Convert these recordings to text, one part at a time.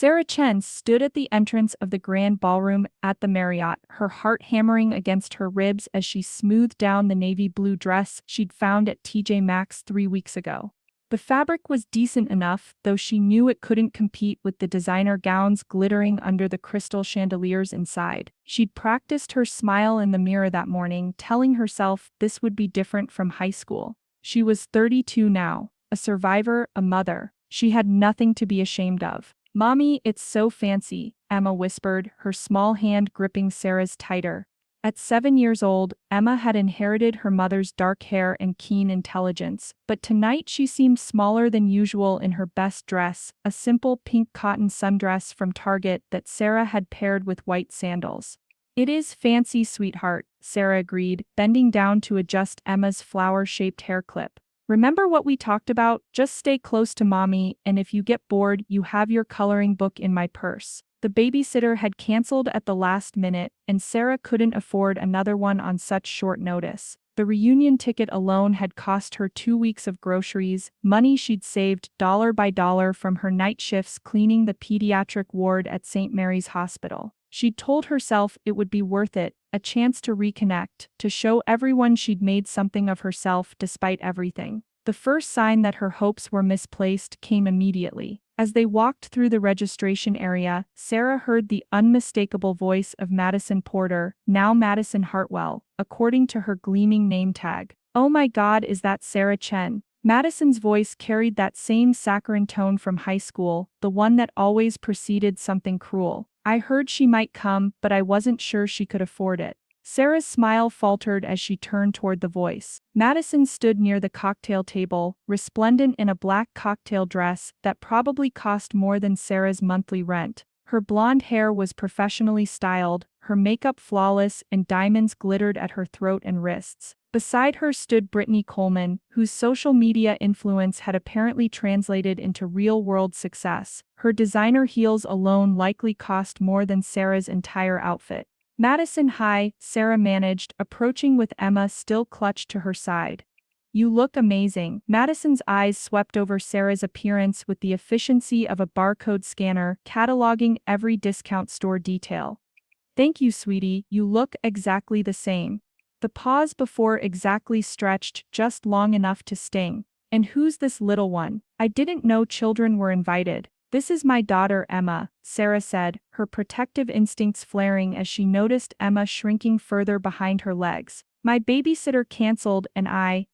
Sarah Chen stood at the entrance of the grand ballroom at the Marriott, her heart hammering against her ribs as she smoothed down the navy blue dress she'd found at TJ Maxx 3 weeks ago. The fabric was decent enough, though she knew it couldn't compete with the designer gowns glittering under the crystal chandeliers inside. She'd practiced her smile in the mirror that morning, telling herself this would be different from high school. She was 32 now, a survivor, a mother. She had nothing to be ashamed of. "Mommy, it's so fancy," Emma whispered, her small hand gripping Sarah's tighter. At 7 years old, Emma had inherited her mother's dark hair and keen intelligence, but tonight she seemed smaller than usual in her best dress, a simple pink cotton sundress from Target that Sarah had paired with white sandals. "It is fancy, sweetheart," Sarah agreed, bending down to adjust Emma's flower-shaped hair clip. "Remember what we talked about? Just stay close to mommy, and if you get bored, you have your coloring book in my purse." The babysitter had canceled at the last minute, and Sarah couldn't afford another one on such short notice. The reunion ticket alone had cost her 2 weeks of groceries, money she'd saved dollar by dollar from her night shifts cleaning the pediatric ward at St. Mary's Hospital. She'd told herself it would be worth it, a chance to reconnect, to show everyone she'd made something of herself despite everything. The first sign that her hopes were misplaced came immediately. As they walked through the registration area, Sarah heard the unmistakable voice of Madison Porter, now Madison Hartwell, according to her gleaming name tag. "Oh my God, is that Sarah Chen?" Madison's voice carried that same saccharine tone from high school, the one that always preceded something cruel. "I heard she might come, but I wasn't sure she could afford it." Sarah's smile faltered as she turned toward the voice. Madison stood near the cocktail table, resplendent in a black cocktail dress that probably cost more than Sarah's monthly rent. Her blonde hair was professionally styled, her makeup flawless, and diamonds glittered at her throat and wrists. Beside her stood Brittany Coleman, whose social media influence had apparently translated into real-world success. Her designer heels alone likely cost more than Sarah's entire outfit. "Madison, hi," Sarah managed, approaching with Emma still clutched to her side. "You look amazing." Madison's eyes swept over Sarah's appearance with the efficiency of a barcode scanner, cataloging every discount store detail. "Thank you, sweetie, you look exactly the same." The pause before exactly stretched just long enough to sting. "And who's this little one? I didn't know children were invited." "This is my daughter Emma," Sarah said, her protective instincts flaring as she noticed Emma shrinking further behind her legs. "My babysitter canceled and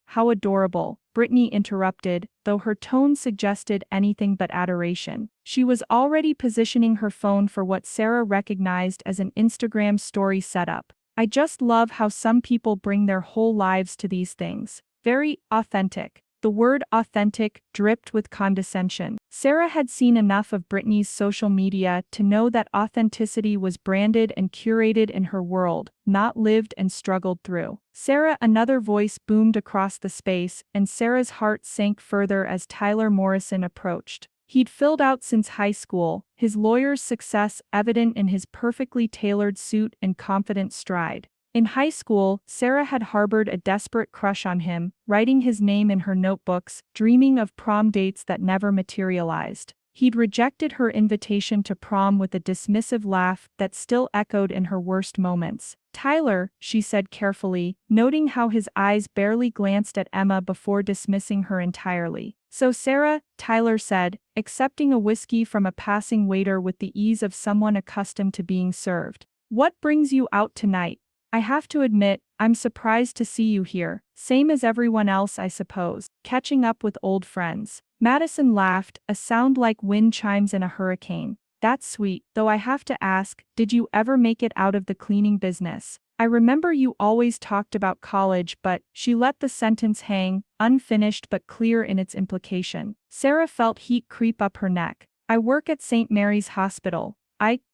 how adorable," Brittany interrupted, though her tone suggested anything but adoration. She was already positioning her phone for what Sarah recognized as an Instagram story setup. "I just love how some people bring their whole lives to these things. Very authentic." The word authentic dripped with condescension. Sarah had seen enough of Brittany's social media to know that authenticity was branded and curated in her world, not lived and struggled through. "Sarah," another voice boomed across the space, and Sarah's heart sank further as Tyler Morrison approached. He'd filled out since high school, his lawyer's success evident in his perfectly tailored suit and confident stride. In high school, Sarah had harbored a desperate crush on him, writing his name in her notebooks, dreaming of prom dates that never materialized. He'd rejected her invitation to prom with a dismissive laugh that still echoed in her worst moments. "Tyler," she said carefully, noting how his eyes barely glanced at Emma before dismissing her entirely. "So Sarah," Tyler said, accepting a whiskey from a passing waiter with the ease of someone accustomed to being served. "What brings you out tonight? I have to admit, I'm surprised to see you here. Same as everyone else, I suppose. Catching up with old friends." Madison laughed, a sound like wind chimes in a hurricane. "That's sweet, though I have to ask, did you ever make it out of the cleaning business? I remember you always talked about college, but..." She let the sentence hang, unfinished but clear in its implication. Sarah felt heat creep up her neck. "I work at St. Mary's Hospital.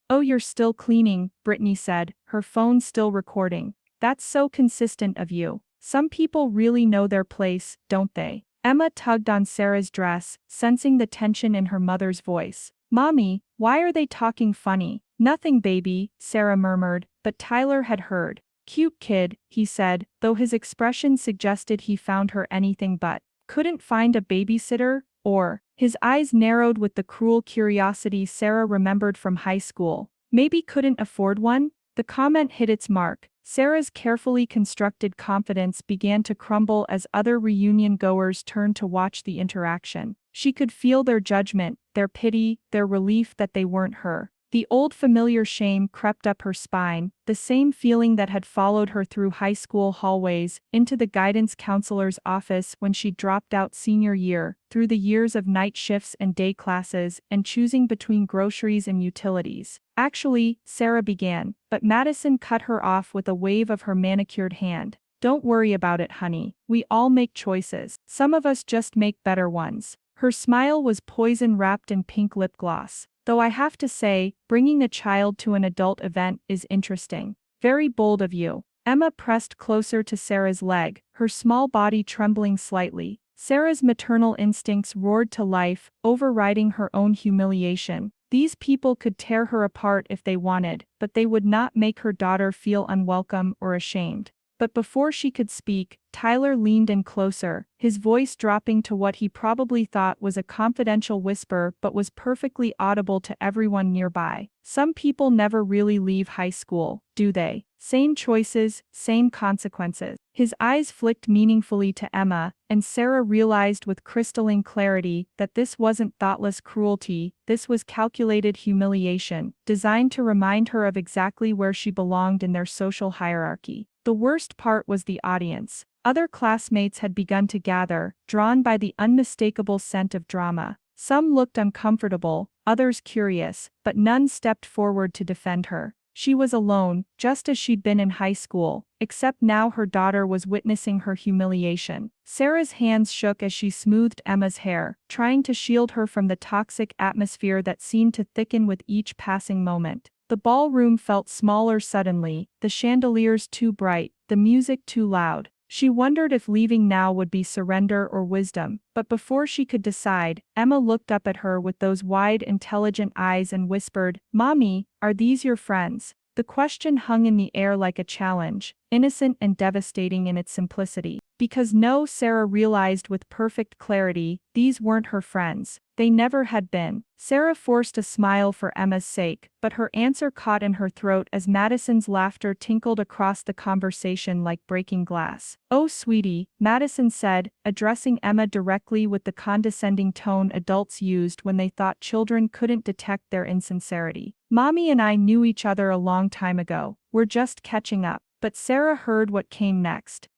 Oh, you're still cleaning," Brittany said, her phone still recording. "That's so consistent of you. Some people really know their place, don't they?" Emma tugged on Sarah's dress, sensing the tension in her mother's voice. "Mommy, why are they talking funny?" "Nothing, baby," Sarah murmured, but Tyler had heard. "Cute kid," he said, though his expression suggested he found her anything but. "Couldn't find a babysitter, or..." His eyes narrowed with the cruel curiosity Sarah remembered from high school. Maybe couldn't afford one? The comment hit its mark. Sarah's carefully constructed confidence began to crumble as other reunion goers turned to watch the interaction. She could feel their judgment, their pity, their relief that they weren't her. The old familiar shame crept up her spine, the same feeling that had followed her through high school hallways, into the guidance counselor's office when she dropped out senior year, through the years of night shifts and day classes, and choosing between groceries and utilities. Actually, Sarah began, but Madison cut her off with a wave of her manicured hand. Don't worry about it, honey. We all make choices. Some of us just make better ones. Her smile was poison wrapped in pink lip gloss. Though I have to say, bringing a child to an adult event is interesting. Very bold of you. Emma pressed closer to Sarah's leg, her small body trembling slightly. Sarah's maternal instincts roared to life, overriding her own humiliation. These people could tear her apart if they wanted, but they would not make her daughter feel unwelcome or ashamed. But before she could speak, Tyler leaned in closer, his voice dropping to what he probably thought was a confidential whisper but was perfectly audible to everyone nearby. Some people never really leave high school, do they? Same choices, same consequences. His eyes flicked meaningfully to Emma, and Sarah realized with crystalline clarity that this wasn't thoughtless cruelty, this was calculated humiliation, designed to remind her of exactly where she belonged in their social hierarchy. The worst part was the audience. Other classmates had begun to gather, drawn by the unmistakable scent of drama. Some looked uncomfortable, others curious, but none stepped forward to defend her. She was alone, just as she'd been in high school, except now her daughter was witnessing her humiliation. Sarah's hands shook as she smoothed Emma's hair, trying to shield her from the toxic atmosphere that seemed to thicken with each passing moment. The ballroom felt smaller suddenly, the chandeliers too bright, the music too loud. She wondered if leaving now would be surrender or wisdom, but before she could decide, Emma looked up at her with those wide, intelligent eyes and whispered, "Mommy, are these your friends?" The question hung in the air like a challenge, innocent and devastating in its simplicity. Because no, Sarah realized with perfect clarity, these weren't her friends. They never had been. Sarah forced a smile for Emma's sake, but her answer caught in her throat as Madison's laughter tinkled across the conversation like breaking glass. "Oh, sweetie," Madison said, addressing Emma directly with the condescending tone adults used when they thought children couldn't detect their insincerity. "Mommy and I knew each other a long time ago. We're just catching up." But Sarah heard what came next.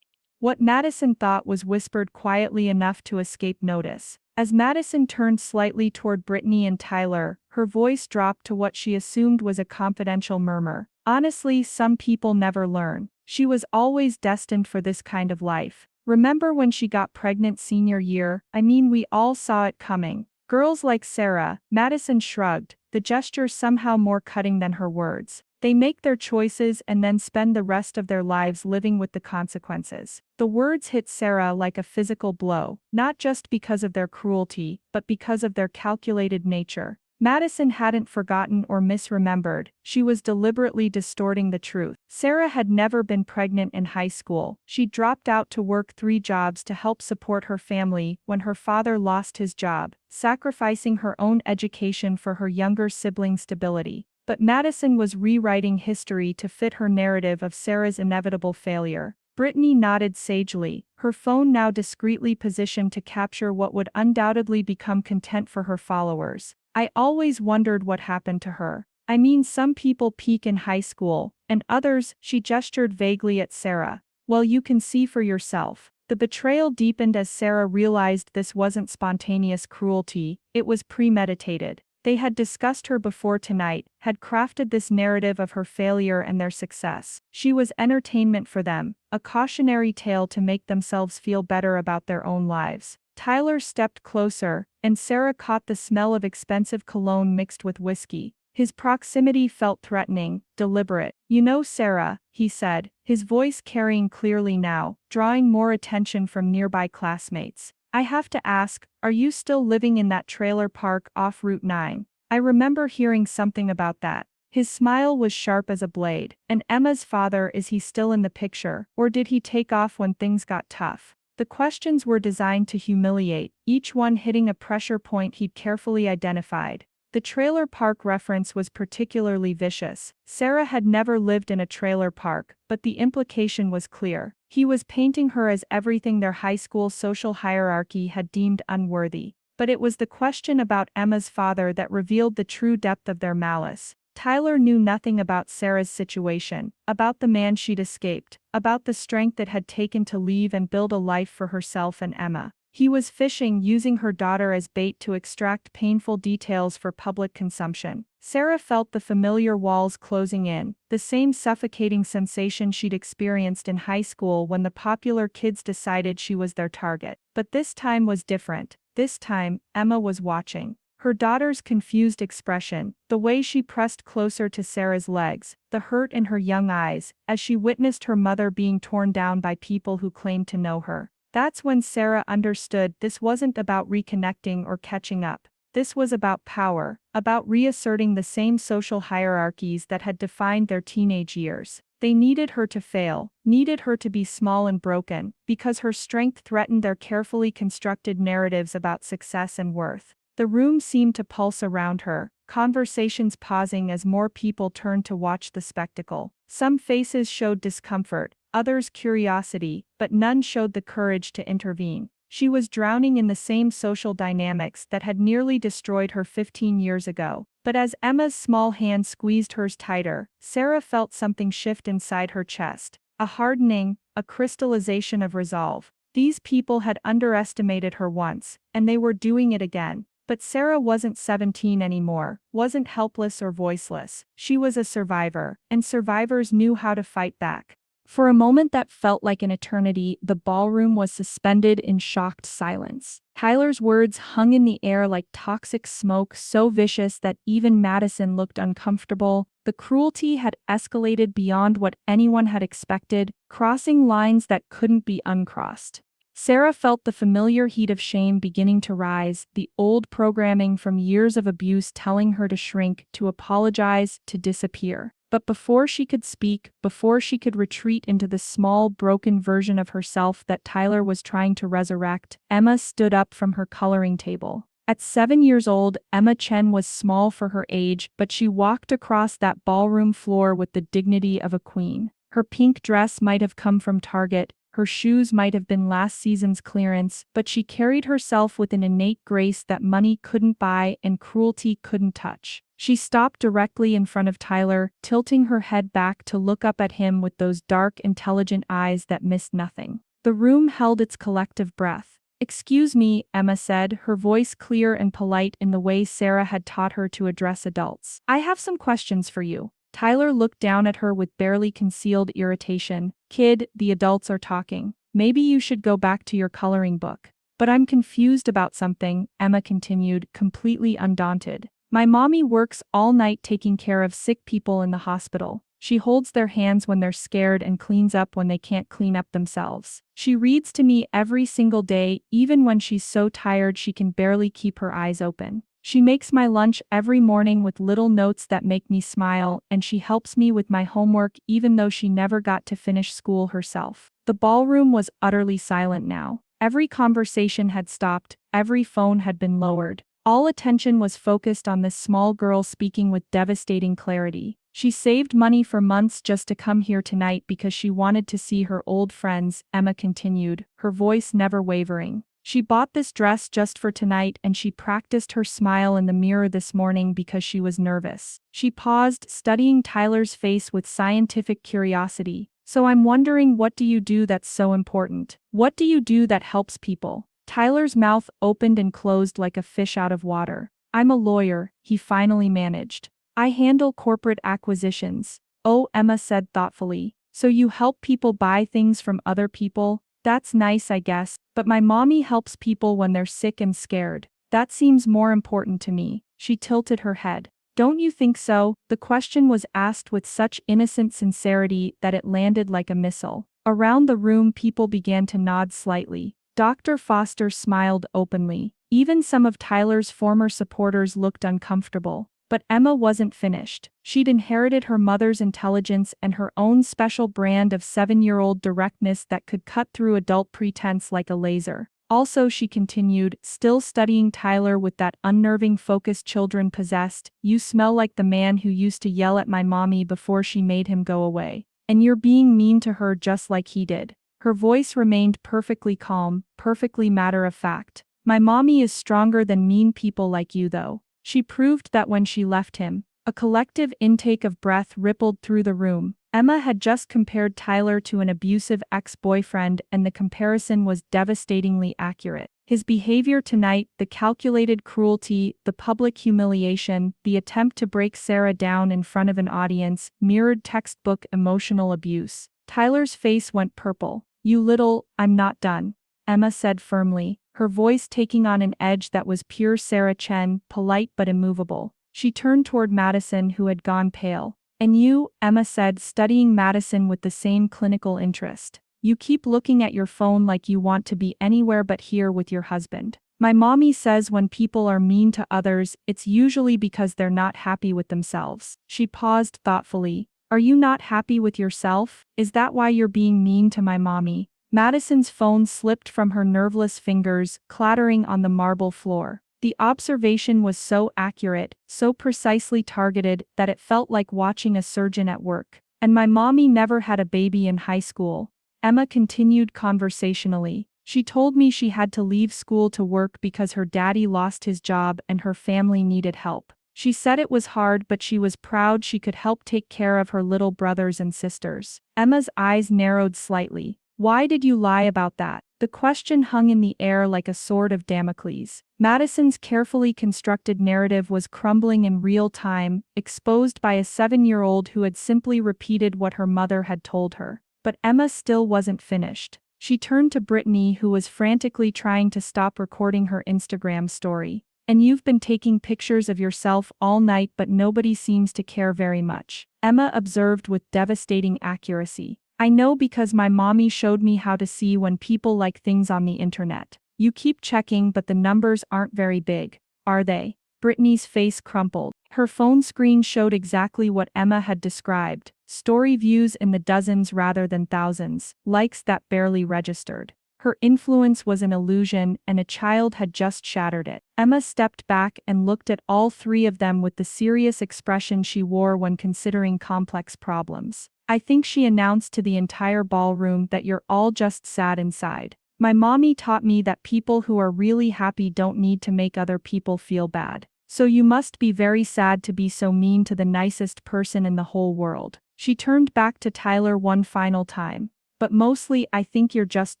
What Madison thought was whispered quietly enough to escape notice. As Madison turned slightly toward Brittany and Tyler, her voice dropped to what she assumed was a confidential murmur. "Honestly, some people never learn. She was always destined for this kind of life. Remember when she got pregnant senior year? I mean, we all saw it coming. Girls like Sarah," Madison shrugged, the gesture somehow more cutting than her words. "They make their choices and then spend the rest of their lives living with the consequences." The words hit Sarah like a physical blow, not just because of their cruelty, but because of their calculated nature. Madison hadn't forgotten or misremembered, she was deliberately distorting the truth. Sarah had never been pregnant in high school. She dropped out to work 3 jobs to help support her family when her father lost his job, sacrificing her own education for her younger sibling's stability. But Madison was rewriting history to fit her narrative of Sarah's inevitable failure. Brittany nodded sagely, her phone now discreetly positioned to capture what would undoubtedly become content for her followers. "I always wondered what happened to her. I mean, some people peak in high school, and others," she gestured vaguely at Sarah. "Well, you can see for yourself." The betrayal deepened as Sarah realized this wasn't spontaneous cruelty, it was premeditated. They had discussed her before tonight, had crafted this narrative of her failure and their success. She was entertainment for them, a cautionary tale to make themselves feel better about their own lives. Tyler stepped closer, and Sarah caught the smell of expensive cologne mixed with whiskey. His proximity felt threatening, deliberate. "You know, Sarah," he said, his voice carrying clearly now, drawing more attention from nearby classmates. "I have to ask, are you still living in that trailer park off Route 9? I remember hearing something about that." His smile was sharp as a blade. "And Emma's father, is he still in the picture, or did he take off when things got tough?" The questions were designed to humiliate, each one hitting a pressure point he'd carefully identified. The trailer park reference was particularly vicious. Sarah had never lived in a trailer park, but the implication was clear. He was painting her as everything their high school social hierarchy had deemed unworthy. But it was the question about Emma's father that revealed the true depth of their malice. Tyler knew nothing about Sarah's situation, about the man she'd escaped, about the strength it had taken to leave and build a life for herself and Emma. He was fishing, using her daughter as bait to extract painful details for public consumption. Sarah felt the familiar walls closing in, the same suffocating sensation she'd experienced in high school when the popular kids decided she was their target. But this time was different. This time, Emma was watching. Her daughter's confused expression, the way she pressed closer to Sarah's legs, the hurt in her young eyes, as she witnessed her mother being torn down by people who claimed to know her. That's when Sarah understood this wasn't about reconnecting or catching up. This was about power, about reasserting the same social hierarchies that had defined their teenage years. They needed her to fail, needed her to be small and broken, because her strength threatened their carefully constructed narratives about success and worth. The room seemed to pulse around her, conversations pausing as more people turned to watch the spectacle. Some faces showed discomfort, others curiosity, but none showed the courage to intervene. She was drowning in the same social dynamics that had nearly destroyed her 15 years ago. But as Emma's small hand squeezed hers tighter, Sarah felt something shift inside her chest. A hardening, a crystallization of resolve. These people had underestimated her once, and they were doing it again. But Sarah wasn't 17 anymore, wasn't helpless or voiceless. She was a survivor, and survivors knew how to fight back. For a moment that felt like an eternity, the ballroom was suspended in shocked silence. Tyler's words hung in the air like toxic smoke, so vicious that even Madison looked uncomfortable. The cruelty had escalated beyond what anyone had expected, crossing lines that couldn't be uncrossed. Sarah felt the familiar heat of shame beginning to rise, the old programming from years of abuse telling her to shrink, to apologize, to disappear. But before she could speak, before she could retreat into the small, broken version of herself that Tyler was trying to resurrect, Emma stood up from her coloring table. At 7 years old, Emma Chen was small for her age, but she walked across that ballroom floor with the dignity of a queen. Her pink dress might have come from Target, her shoes might have been last season's clearance, but she carried herself with an innate grace that money couldn't buy and cruelty couldn't touch. She stopped directly in front of Tyler, tilting her head back to look up at him with those dark, intelligent eyes that missed nothing. The room held its collective breath. "Excuse me," Emma said, her voice clear and polite in the way Sarah had taught her to address adults. "I have some questions for you." Tyler looked down at her with barely concealed irritation. "Kid, the adults are talking. Maybe you should go back to your coloring book." "But I'm confused about something," Emma continued, completely undaunted. "My mommy works all night taking care of sick people in the hospital. She holds their hands when they're scared and cleans up when they can't clean up themselves. She reads to me every single day, even when she's so tired she can barely keep her eyes open. She makes my lunch every morning with little notes that make me smile, and she helps me with my homework even though she never got to finish school herself." The ballroom was utterly silent now. Every conversation had stopped, every phone had been lowered. All attention was focused on this small girl speaking with devastating clarity. "She saved money for months just to come here tonight because she wanted to see her old friends," Emma continued, her voice never wavering. "She bought this dress just for tonight and she practiced her smile in the mirror this morning because she was nervous." She paused, studying Tyler's face with scientific curiosity. "So I'm wondering, what do you do that's so important? What do you do that helps people?" Tyler's mouth opened and closed like a fish out of water. "I'm a lawyer," he finally managed. "I handle corporate acquisitions." "Oh," Emma said thoughtfully. "So you help people buy things from other people? That's nice, I guess, but my mommy helps people when they're sick and scared. That seems more important to me." She tilted her head. "Don't you think so?" The question was asked with such innocent sincerity that it landed like a missile. Around the room people began to nod slightly. Dr. Foster smiled openly. Even some of Tyler's former supporters looked uncomfortable. But Emma wasn't finished. She'd inherited her mother's intelligence and her own special brand of 7-year-old directness that could cut through adult pretense like a laser. Also, she continued, still studying Tyler with that unnerving focus children possessed, "You smell like the man who used to yell at my mommy before she made him go away. And you're being mean to her just like he did." Her voice remained perfectly calm, perfectly matter of fact. "My mommy is stronger than mean people like you though." She proved that when she left him. A collective intake of breath rippled through the room. Emma had just compared Tyler to an abusive ex-boyfriend, and the comparison was devastatingly accurate. His behavior tonight, the calculated cruelty, the public humiliation, the attempt to break Sarah down in front of an audience, mirrored textbook emotional abuse. Tyler's face went purple. I'm not done," Emma said firmly, her voice taking on an edge that was pure Sarah Chen, polite but immovable. She turned toward Madison, who had gone pale. "And you," Emma said, studying Madison with the same clinical interest. "You keep looking at your phone like you want to be anywhere but here with your husband. My mommy says when people are mean to others, it's usually because they're not happy with themselves." She paused thoughtfully. "Are you not happy with yourself? Is that why you're being mean to my mommy?" Madison's phone slipped from her nerveless fingers, clattering on the marble floor. The observation was so accurate, so precisely targeted, that it felt like watching a surgeon at work. "And my mommy never had a baby in high school," Emma continued conversationally. "She told me she had to leave school to work because her daddy lost his job and her family needed help. She said it was hard, but she was proud she could help take care of her little brothers and sisters." Emma's eyes narrowed slightly. "Why did you lie about that?" The question hung in the air like a sword of Damocles. Madison's carefully constructed narrative was crumbling in real time, exposed by a 7-year-old who had simply repeated what her mother had told her. But Emma still wasn't finished. She turned to Brittany, who was frantically trying to stop recording her Instagram story. "And you've been taking pictures of yourself all night, but nobody seems to care very much," Emma observed with devastating accuracy. "I know because my mommy showed me how to see when people like things on the internet. You keep checking, but the numbers aren't very big, are they?" Brittany's face crumpled. Her phone screen showed exactly what Emma had described: story views in the dozens rather than thousands, likes that barely registered. Her influence was an illusion, and a child had just shattered it. Emma stepped back and looked at all three of them with the serious expression she wore when considering complex problems. "I think," she announced to the entire ballroom, "that you're all just sad inside. My mommy taught me that people who are really happy don't need to make other people feel bad. So you must be very sad to be so mean to the nicest person in the whole world." She turned back to Tyler one final time. "But mostly I think you're just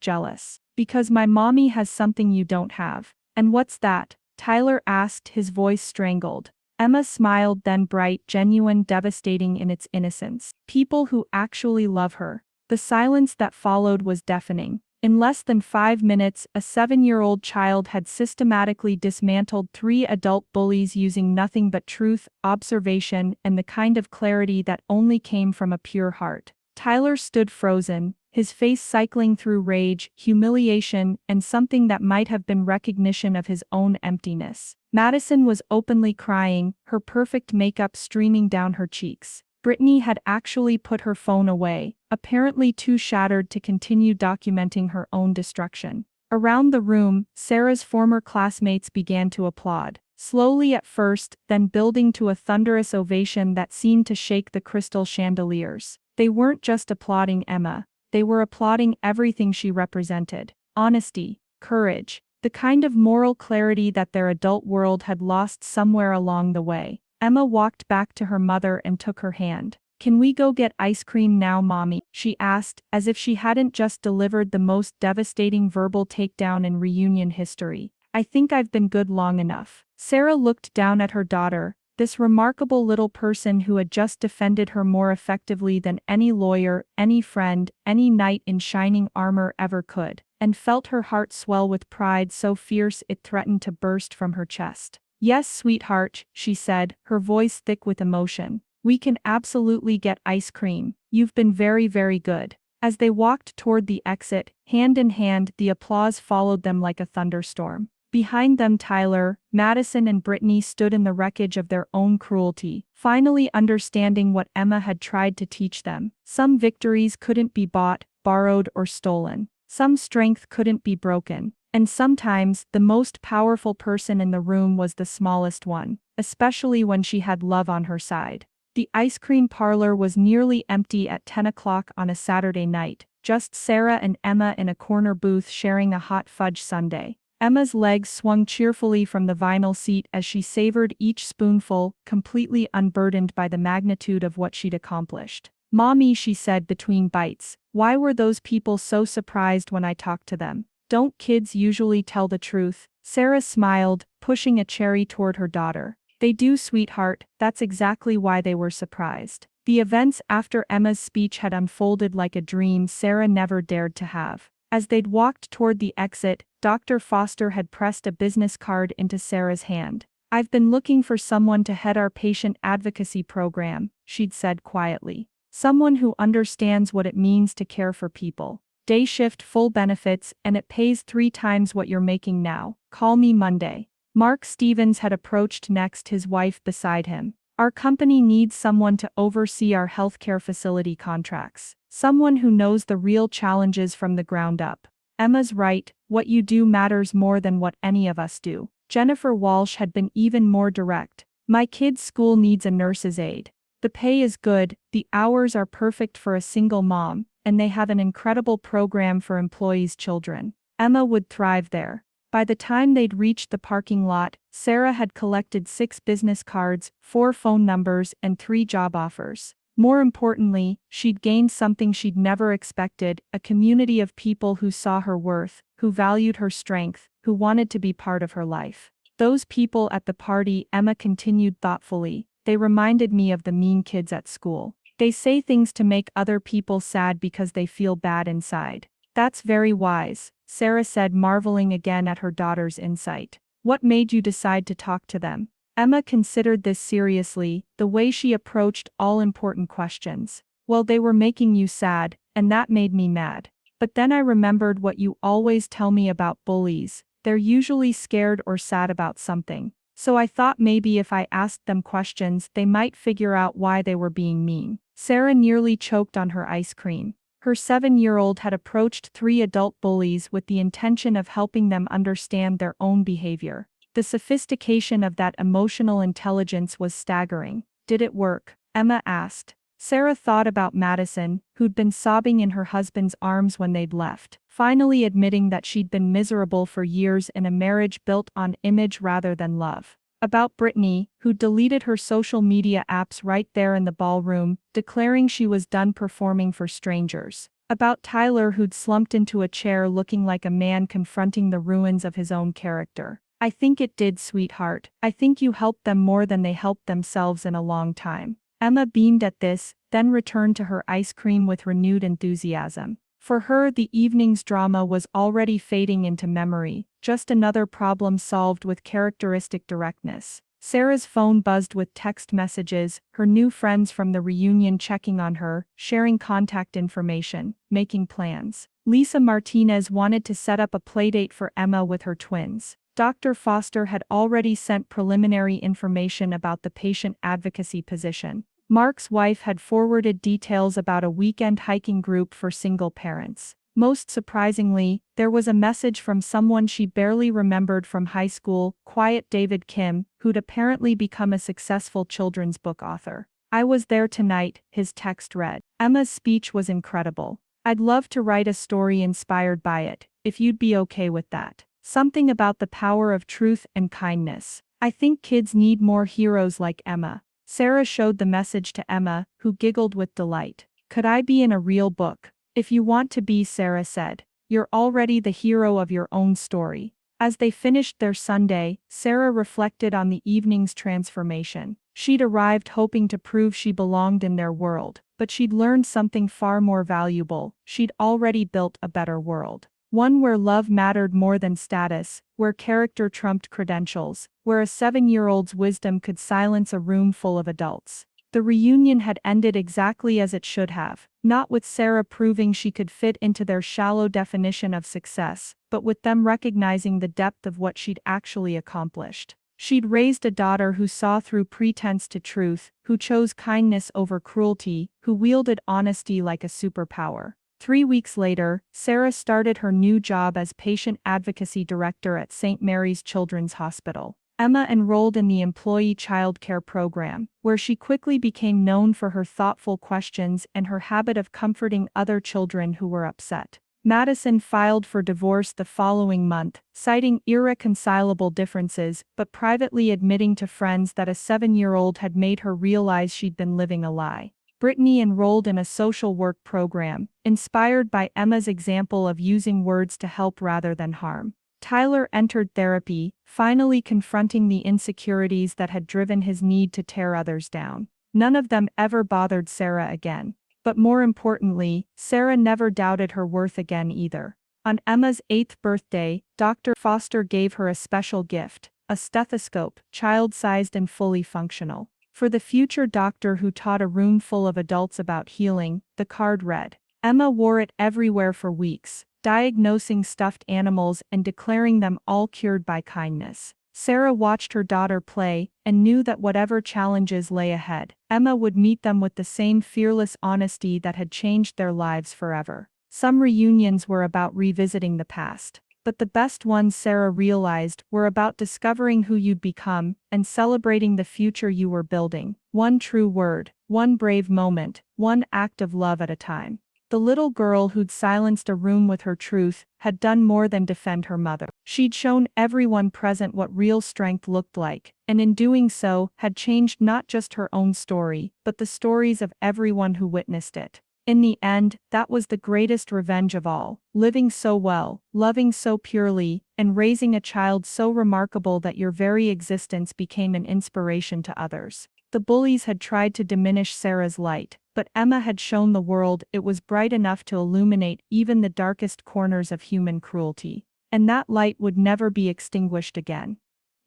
jealous. Because my mommy has something you don't have." "And what's that?" Tyler asked, his voice strangled. Emma smiled, then bright, genuine, devastating in its innocence. "People who actually love her." The silence that followed was deafening. In less than 5 minutes, a 7-year-old child had systematically dismantled 3 adult bullies using nothing but truth, observation, and the kind of clarity that only came from a pure heart. Tyler stood frozen, his face cycling through rage, humiliation, and something that might have been recognition of his own emptiness. Madison was openly crying, her perfect makeup streaming down her cheeks. Brittany had actually put her phone away, apparently too shattered to continue documenting her own destruction. Around the room, Sarah's former classmates began to applaud. Slowly at first, then building to a thunderous ovation that seemed to shake the crystal chandeliers. They weren't just applauding Emma. They were applauding everything she represented. Honesty, courage, the kind of moral clarity that their adult world had lost somewhere along the way. Emma walked back to her mother and took her hand. "Can we go get ice cream now, Mommy?" she asked, as if she hadn't just delivered the most devastating verbal takedown in reunion history. "I think I've been good long enough." Sarah looked down at her daughter, this remarkable little person who had just defended her more effectively than any lawyer, any friend, any knight in shining armor ever could, and felt her heart swell with pride so fierce it threatened to burst from her chest. "Yes, sweetheart," she said, her voice thick with emotion. "We can absolutely get ice cream. You've been very, very good." As they walked toward the exit, hand in hand, the applause followed them like a thunderstorm. Behind them Tyler, Madison and Brittany stood in the wreckage of their own cruelty, finally understanding what Emma had tried to teach them. Some victories couldn't be bought, borrowed, or stolen. Some strength couldn't be broken. And sometimes, the most powerful person in the room was the smallest one, especially when she had love on her side. The ice cream parlor was nearly empty at 10 o'clock on a Saturday night, just Sarah and Emma in a corner booth sharing a hot fudge sundae. Emma's legs swung cheerfully from the vinyl seat as she savored each spoonful, completely unburdened by the magnitude of what she'd accomplished. "Mommy," she said between bites, "why were those people so surprised when I talked to them? Don't kids usually tell the truth?" Sarah smiled, pushing a cherry toward her daughter. "They do, sweetheart, that's exactly why they were surprised." The events after Emma's speech had unfolded like a dream Sarah never dared to have. As they'd walked toward the exit, Dr. Foster had pressed a business card into Sarah's hand. "I've been looking for someone to head our patient advocacy program," she'd said quietly. "Someone who understands what it means to care for people. Day shift, full benefits, and it pays 3 times what you're making now. Call me Monday." Mark Stevens had approached next, his wife beside him. "Our company needs someone to oversee our healthcare facility contracts. Someone who knows the real challenges from the ground up." "Emma's right, what you do matters more than what any of us do." Jennifer Walsh had been even more direct. "My kid's school needs a nurse's aide. The pay is good, the hours are perfect for a single mom, and they have an incredible program for employees' children. Emma would thrive there." By the time they'd reached the parking lot, Sarah had collected 6 business cards, 4 phone numbers, and 3 job offers. More importantly, she'd gained something she'd never expected, a community of people who saw her worth, who valued her strength, who wanted to be part of her life. "Those people at the party," Emma continued thoughtfully, "they reminded me of the mean kids at school. They say things to make other people sad because they feel bad inside." "That's very wise," Sarah said, marveling again at her daughter's insight. "What made you decide to talk to them?" Emma considered this seriously, the way she approached all important questions. "Well, they were making you sad, and that made me mad. But then I remembered what you always tell me about bullies. They're usually scared or sad about something. So I thought maybe if I asked them questions they might figure out why they were being mean." Sarah nearly choked on her ice cream. Her 7-year-old had approached 3 adult bullies with the intention of helping them understand their own behavior. The sophistication of that emotional intelligence was staggering. "Did it work?" Emma asked. Sarah thought about Madison, who'd been sobbing in her husband's arms when they'd left, finally admitting that she'd been miserable for years in a marriage built on image rather than love. About Brittany, who deleted her social media apps right there in the ballroom, declaring she was done performing for strangers. About Tyler, who'd slumped into a chair looking like a man confronting the ruins of his own character. "I think it did, sweetheart. I think you helped them more than they helped themselves in a long time." Emma beamed at this, then returned to her ice cream with renewed enthusiasm. For her, the evening's drama was already fading into memory, just another problem solved with characteristic directness. Sarah's phone buzzed with text messages, her new friends from the reunion checking on her, sharing contact information, making plans. Lisa Martinez wanted to set up a playdate for Emma with her twins. Dr. Foster had already sent preliminary information about the patient advocacy position. Mark's wife had forwarded details about a weekend hiking group for single parents. Most surprisingly, there was a message from someone she barely remembered from high school, quiet David Kim, who'd apparently become a successful children's book author. "I was there tonight," his text read. Emma's speech was incredible. "I'd love to write a story inspired by it, if you'd be okay with that. Something about the power of truth and kindness. I think kids need more heroes like Emma." Sarah showed the message to Emma, who giggled with delight. "Could I be in a real book?" "If you want to be," Sarah said. "You're already the hero of your own story." As they finished their sundae, Sarah reflected on the evening's transformation. She'd arrived hoping to prove she belonged in their world, but she'd learned something far more valuable. She'd already built a better world. One where love mattered more than status, where character trumped credentials, where a 7-year-old's wisdom could silence a room full of adults. The reunion had ended exactly as it should have, not with Sarah proving she could fit into their shallow definition of success, but with them recognizing the depth of what she'd actually accomplished. She'd raised a daughter who saw through pretense to truth, who chose kindness over cruelty, who wielded honesty like a superpower. 3 weeks later, Sarah started her new job as patient advocacy director at St. Mary's Children's Hospital. Emma enrolled in the employee child care program, where she quickly became known for her thoughtful questions and her habit of comforting other children who were upset. Madison filed for divorce the following month, citing irreconcilable differences, but privately admitting to friends that a 7-year-old had made her realize she'd been living a lie. Brittany enrolled in a social work program, inspired by Emma's example of using words to help rather than harm. Tyler entered therapy, finally confronting the insecurities that had driven his need to tear others down. None of them ever bothered Sarah again. But more importantly, Sarah never doubted her worth again either. On Emma's 8th birthday, Dr. Foster gave her a special gift, a stethoscope, child-sized and fully functional. For the future doctor who taught a room full of adults about healing, the card read. Emma wore it everywhere for weeks, diagnosing stuffed animals and declaring them all cured by kindness. Sarah watched her daughter play, and knew that whatever challenges lay ahead, Emma would meet them with the same fearless honesty that had changed their lives forever. Some reunions were about revisiting the past, but the best ones, Sarah realized, were about discovering who you'd become, and celebrating the future you were building. One true word, one brave moment, one act of love at a time. The little girl who'd silenced a room with her truth had done more than defend her mother. She'd shown everyone present what real strength looked like, and in doing so, had changed not just her own story, but the stories of everyone who witnessed it. In the end, that was the greatest revenge of all, living so well, loving so purely, and raising a child so remarkable that your very existence became an inspiration to others. The bullies had tried to diminish Sarah's light, but Emma had shown the world it was bright enough to illuminate even the darkest corners of human cruelty. And that light would never be extinguished again.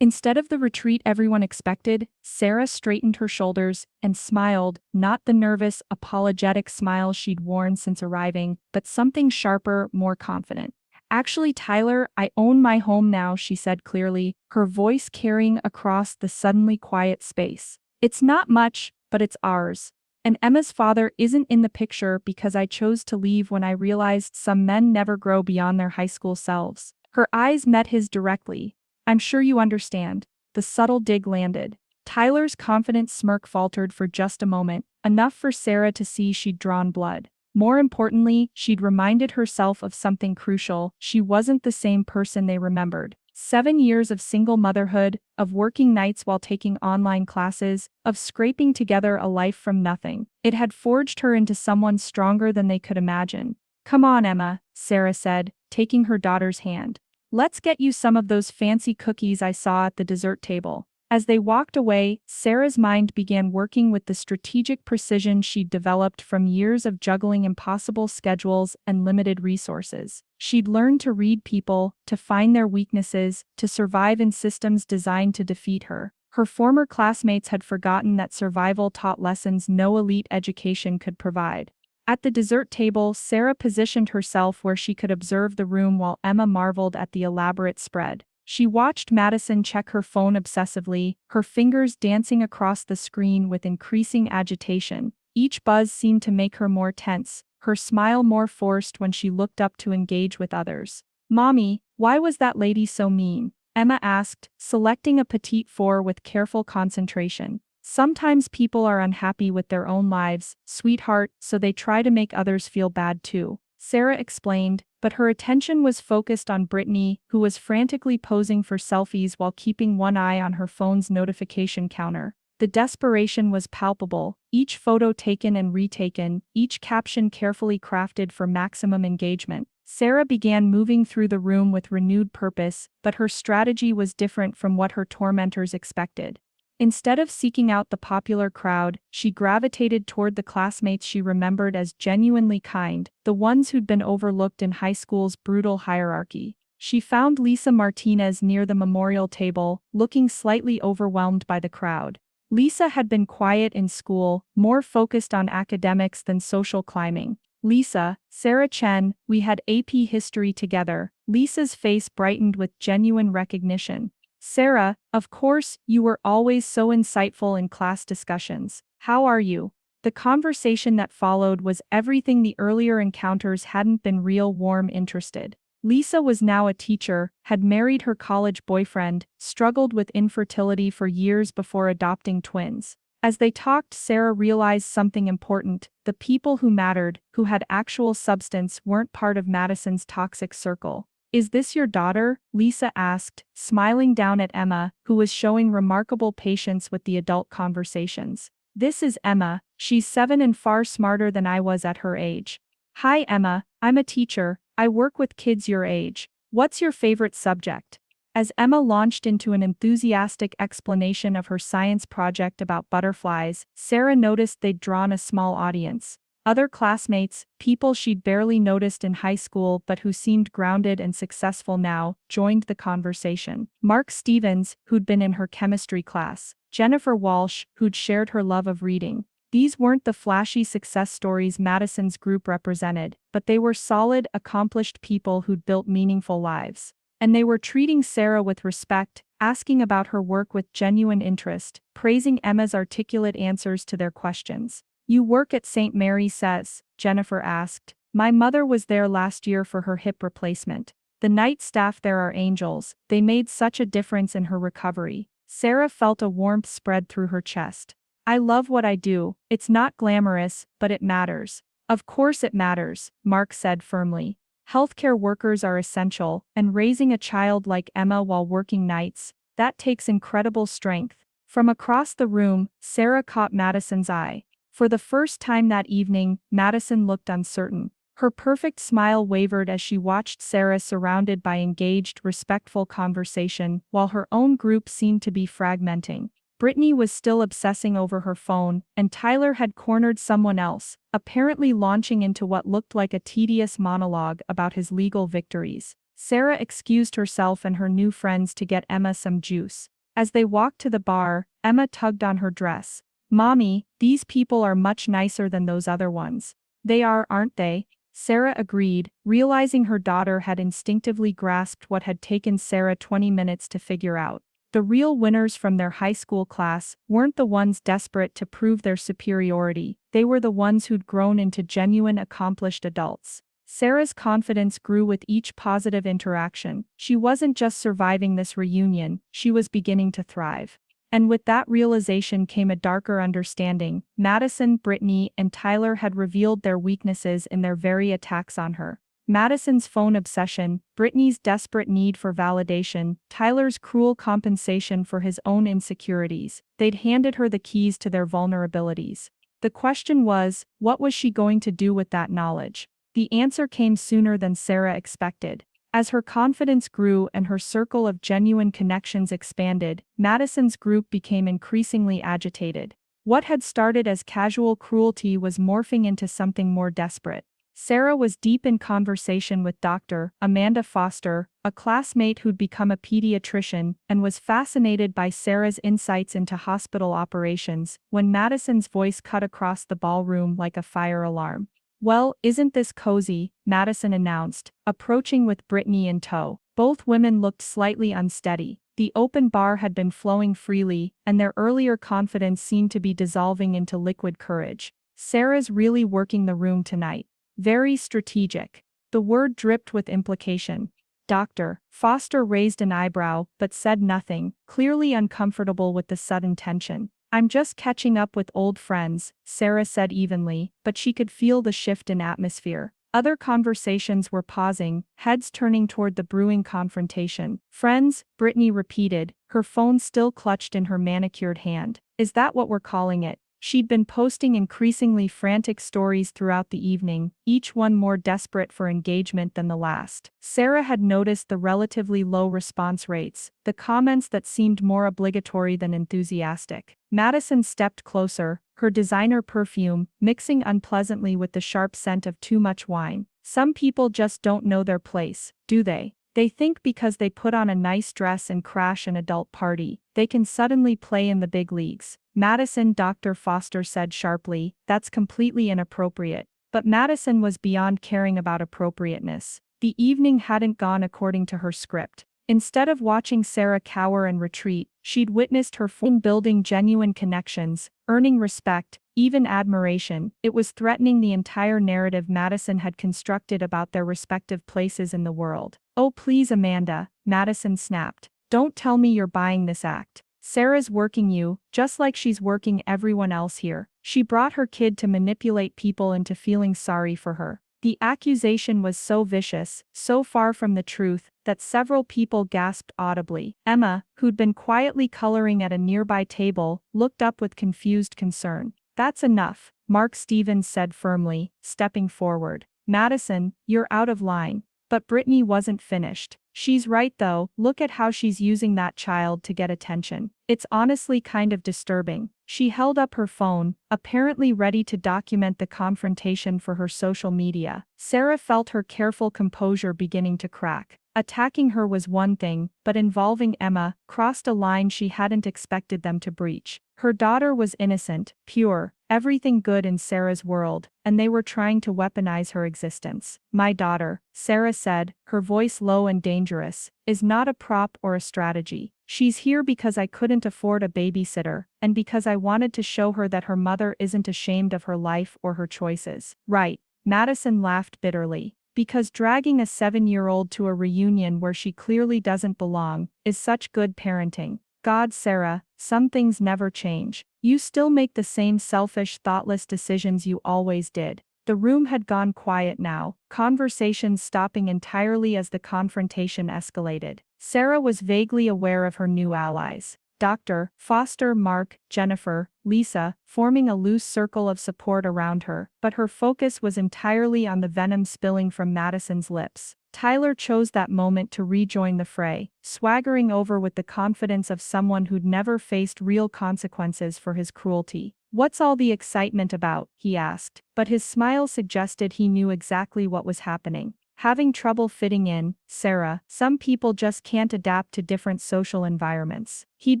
Instead of the retreat everyone expected, Sarah straightened her shoulders and smiled, not the nervous, apologetic smile she'd worn since arriving, but something sharper, more confident. Actually, Tyler, I own my home now, she said clearly, her voice carrying across the suddenly quiet space. It's not much, but it's ours. And Emma's father isn't in the picture because I chose to leave when I realized some men never grow beyond their high school selves. Her eyes met his directly. I'm sure you understand. The subtle dig landed. Tyler's confident smirk faltered for just a moment, enough for Sarah to see she'd drawn blood. More importantly, she'd reminded herself of something crucial. She wasn't the same person they remembered. 7 years of single motherhood, of working nights while taking online classes, of scraping together a life from nothing. It had forged her into someone stronger than they could imagine. Come on, Emma, Sarah said, taking her daughter's hand. Let's get you some of those fancy cookies I saw at the dessert table. As they walked away, Sarah's mind began working with the strategic precision she'd developed from years of juggling impossible schedules and limited resources. She'd learned to read people, to find their weaknesses, to survive in systems designed to defeat her. Her former classmates had forgotten that survival taught lessons no elite education could provide. At the dessert table, Sarah positioned herself where she could observe the room while Emma marveled at the elaborate spread. She watched Madison check her phone obsessively, her fingers dancing across the screen with increasing agitation. Each buzz seemed to make her more tense, her smile more forced when she looked up to engage with others. Mommy, why was that lady so mean? Emma asked, selecting a petite four with careful concentration. Sometimes people are unhappy with their own lives, sweetheart, so they try to make others feel bad too. Sarah explained, but her attention was focused on Brittany, who was frantically posing for selfies while keeping one eye on her phone's notification counter. The desperation was palpable, each photo taken and retaken, each caption carefully crafted for maximum engagement. Sarah began moving through the room with renewed purpose, but her strategy was different from what her tormentors expected. Instead of seeking out the popular crowd, she gravitated toward the classmates she remembered as genuinely kind, the ones who'd been overlooked in high school's brutal hierarchy. She found Lisa Martinez near the memorial table, looking slightly overwhelmed by the crowd. Lisa had been quiet in school, more focused on academics than social climbing. Lisa, Sarah Chen, we had AP history together. Lisa's face brightened with genuine recognition. Sarah, of course, you were always so insightful in class discussions. How are you? The conversation that followed was everything the earlier encounters hadn't been real warm interested. Lisa was now a teacher, had married her college boyfriend, struggled with infertility for years before adopting twins. As they talked, Sarah realized something important: the people who mattered, who had actual substance, weren't part of Madison's toxic circle. Is this your daughter? Lisa asked, smiling down at Emma, who was showing remarkable patience with the adult conversations. This is Emma, she's 7 and far smarter than I was at her age. Hi Emma, I'm a teacher, I work with kids your age. What's your favorite subject? As Emma launched into an enthusiastic explanation of her science project about butterflies, Sarah noticed they'd drawn a small audience. Other classmates, people she'd barely noticed in high school but who seemed grounded and successful now, joined the conversation. Mark Stevens, who'd been in her chemistry class. Jennifer Walsh, who'd shared her love of reading. These weren't the flashy success stories Madison's group represented, but they were solid, accomplished people who'd built meaningful lives. And they were treating Sarah with respect, asking about her work with genuine interest, praising Emma's articulate answers to their questions. You work at St. Mary says, Jennifer asked. My mother was there last year for her hip replacement. The night staff there are angels, they made such a difference in her recovery. Sarah felt a warmth spread through her chest. I love what I do, it's not glamorous, but it matters. Of course it matters, Mark said firmly. Healthcare workers are essential, and raising a child like Emma while working nights, that takes incredible strength. From across the room, Sarah caught Madison's eye. For the first time that evening, Madison looked uncertain. Her perfect smile wavered as she watched Sarah surrounded by engaged, respectful conversation, while her own group seemed to be fragmenting. Brittany was still obsessing over her phone, and Tyler had cornered someone else, apparently launching into what looked like a tedious monologue about his legal victories. Sarah excused herself and her new friends to get Emma some juice. As they walked to the bar, Emma tugged on her dress. Mommy, these people are much nicer than those other ones. They are, aren't they? Sarah agreed, realizing her daughter had instinctively grasped what had taken Sarah 20 minutes to figure out. The real winners from their high school class weren't the ones desperate to prove their superiority, they were the ones who'd grown into genuine accomplished adults. Sarah's confidence grew with each positive interaction. She wasn't just surviving this reunion, she was beginning to thrive. And with that realization came a darker understanding. Madison, Brittany, and Tyler had revealed their weaknesses in their very attacks on her. Madison's phone obsession, Brittany's desperate need for validation, Tyler's cruel compensation for his own insecurities. They'd handed her the keys to their vulnerabilities. The question was, what was she going to do with that knowledge? The answer came sooner than Sarah expected. As her confidence grew and her circle of genuine connections expanded, Madison's group became increasingly agitated. What had started as casual cruelty was morphing into something more desperate. Sarah was deep in conversation with Dr. Amanda Foster, a classmate who'd become a pediatrician, and was fascinated by Sarah's insights into hospital operations, when Madison's voice cut across the ballroom like a fire alarm. Well, isn't this cozy? Madison announced, approaching with Brittany in tow. Both women looked slightly unsteady. The open bar had been flowing freely, and their earlier confidence seemed to be dissolving into liquid courage. Sarah's really working the room tonight. Very strategic. The word dripped with implication. Dr. Foster raised an eyebrow, but said nothing, clearly uncomfortable with the sudden tension. I'm just catching up with old friends, Sarah said evenly, but she could feel the shift in atmosphere. Other conversations were pausing, heads turning toward the brewing confrontation. Friends, Brittany repeated, her phone still clutched in her manicured hand. Is that what we're calling it? She'd been posting increasingly frantic stories throughout the evening, each one more desperate for engagement than the last. Sarah had noticed the relatively low response rates, the comments that seemed more obligatory than enthusiastic. Madison stepped closer, her designer perfume mixing unpleasantly with the sharp scent of too much wine. Some people just don't know their place, do they? They think because they put on a nice dress and crash an adult party, they can suddenly play in the big leagues. Madison, Dr. Foster said sharply, that's completely inappropriate. But Madison was beyond caring about appropriateness. The evening hadn't gone according to her script. Instead of watching Sarah cower and retreat, she'd witnessed her friend building genuine connections, earning respect, even admiration. It was threatening the entire narrative Madison had constructed about their respective places in the world. Oh please Amanda, Madison snapped. Don't tell me you're buying this act. Sarah's working you, just like she's working everyone else here. She brought her kid to manipulate people into feeling sorry for her. The accusation was so vicious, so far from the truth, that several people gasped audibly. Emma, who'd been quietly coloring at a nearby table, looked up with confused concern. That's enough, Mark Stevens said firmly, stepping forward. Madison, you're out of line. But Brittany wasn't finished. She's right though, look at how she's using that child to get attention. It's honestly kind of disturbing. She held up her phone, apparently ready to document the confrontation for her social media. Sarah felt her careful composure beginning to crack. Attacking her was one thing, but involving Emma crossed a line she hadn't expected them to breach. Her daughter was innocent, pure, everything good in Sarah's world, and they were trying to weaponize her existence. My daughter, Sarah said, her voice low and dangerous, is not a prop or a strategy. She's here because I couldn't afford a babysitter, and because I wanted to show her that her mother isn't ashamed of her life or her choices. Right, Madison laughed bitterly. Because dragging a 7-year-old to a reunion where she clearly doesn't belong is such good parenting. God, Sarah, some things never change. You still make the same selfish, thoughtless decisions you always did. The room had gone quiet now, conversations stopping entirely as the confrontation escalated. Sarah was vaguely aware of her new allies. Dr. Foster, Mark, Jennifer, Lisa, forming a loose circle of support around her, but her focus was entirely on the venom spilling from Madison's lips. Tyler chose that moment to rejoin the fray, swaggering over with the confidence of someone who'd never faced real consequences for his cruelty. What's all the excitement about? He asked, but his smile suggested he knew exactly what was happening. Having trouble fitting in, Sarah, some people just can't adapt to different social environments. He'd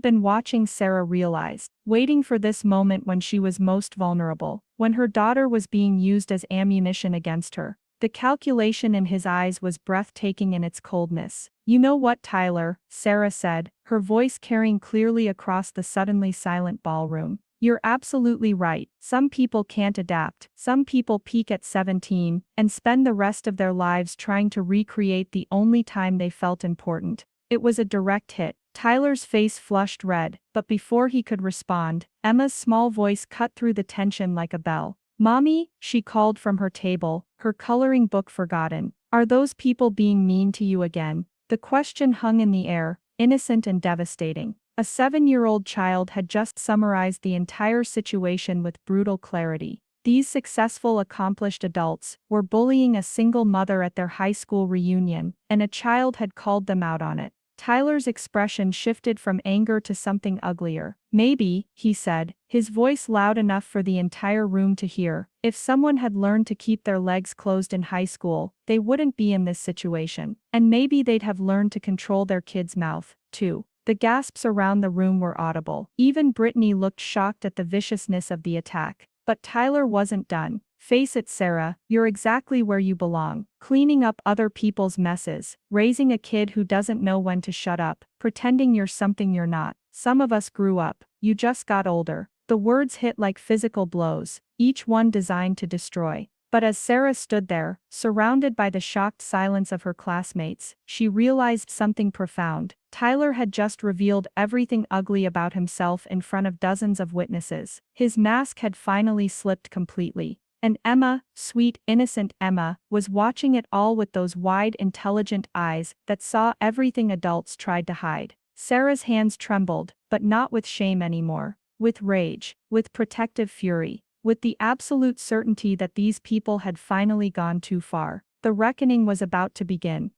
been watching Sarah realize, waiting for this moment when she was most vulnerable, when her daughter was being used as ammunition against her. The calculation in his eyes was breathtaking in its coldness. You know what, Tyler, Sarah said, her voice carrying clearly across the suddenly silent ballroom. You're absolutely right. Some people can't adapt. Some people peak at 17 and spend the rest of their lives trying to recreate the only time they felt important. It was a direct hit. Tyler's face flushed red, but before he could respond, Emma's small voice cut through the tension like a bell. Mommy, she called from her table, her coloring book forgotten. Are those people being mean to you again? The question hung in the air, innocent and devastating. A 7-year-old child had just summarized the entire situation with brutal clarity. These successful, accomplished adults were bullying a single mother at their high school reunion, and a child had called them out on it. Tyler's expression shifted from anger to something uglier. Maybe, he said, his voice loud enough for the entire room to hear, if someone had learned to keep their legs closed in high school, they wouldn't be in this situation. And maybe they'd have learned to control their kid's mouth, too. The gasps around the room were audible. Even Brittany looked shocked at the viciousness of the attack. But Tyler wasn't done. Face it, Sarah, you're exactly where you belong. Cleaning up other people's messes, raising a kid who doesn't know when to shut up, pretending you're something you're not. Some of us grew up. You just got older. The words hit like physical blows, each one designed to destroy. But as Sarah stood there, surrounded by the shocked silence of her classmates, she realized something profound. Tyler had just revealed everything ugly about himself in front of dozens of witnesses. His mask had finally slipped completely. And Emma, sweet, innocent Emma, was watching it all with those wide, intelligent eyes that saw everything adults tried to hide. Sarah's hands trembled, but not with shame anymore. With rage, with protective fury, with the absolute certainty that these people had finally gone too far. The reckoning was about to begin.